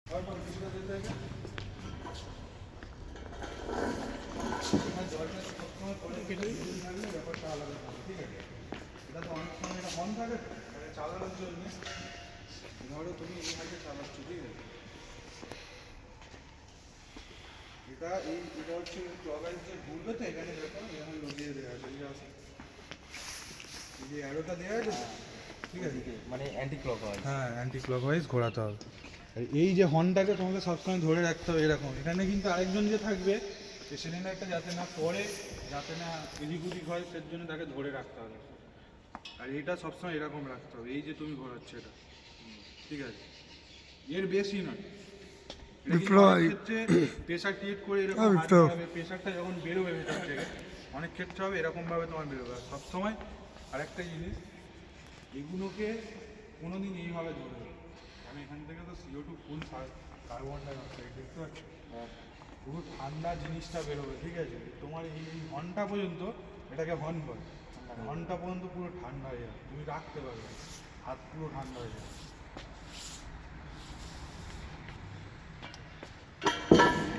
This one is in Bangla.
কিছুটা যেতে হবে জলটা সবসময় পরে কেটে থাকলে ব্যাপারটা আলাদা থাকে, ঠিক আছে? এটা তো অনেক সময় এটা অন থাকে চালানোর জন্য। ধরো তুমি এইভাবে চালাচ্ছ, ঠিক আছে? এটা হচ্ছে ক্লক যে ঘুরবে তো এখানে দেখো এখানে লগিয়ে দেওয়া আছে, এই আছে এই যে অ্যারোটা দেওয়া আছে, ঠিক আছে? মানে অ্যান্টি ক্লকওয়াইজ। হ্যাঁ, অ্যান্টি ক্লকওয়াইজ ঘোরাতে হবে। আর এই যে হর্নটাকে তোমাকে সবসময় ধরে রাখতে হবে এরকম। এখানে কিন্তু আরেকজন যে থাকবে পেশেন্টটা যাতে না পড়ে, যাতে না এদিক ওদিক হয়, সের জন্য তাকে ধরে রাখতে হবে। আর এটা সবসময় এরকম রাখতে হবে, এই যে তুমি ঘোরাচ্ছ এটা, ঠিক আছে? এর বেশি নয়। ক্ষেত্রে প্রেশার ক্রিয়েট করে এরকম হাত বাড়াবে, প্রেশারটা যখন বেরোবে ভেতর থেকে অনেক ক্ষেত্রে হবে এরকমভাবে তোমার বেরোবে। আর সবসময় আরেকটা জিনিস, এগুলোকে কোনোদিন এইভাবে ধরবে, কারণ এখান থেকে তো CO2 ফুল কার্বন ডাইঅক্সাইড দেখতে পাচ্ছ, পুরো ঠান্ডা জিনিসটা বেরোবে, ঠিক আছে? তোমার এই ঘন্টা পর্যন্ত, এটাকে হর্ন বলে, ঘন্টা পর্যন্ত পুরো ঠান্ডা হয়ে যাবে, তুমি রাখতে পারবে, হাত পুরো ঠান্ডা হয়ে যাবে।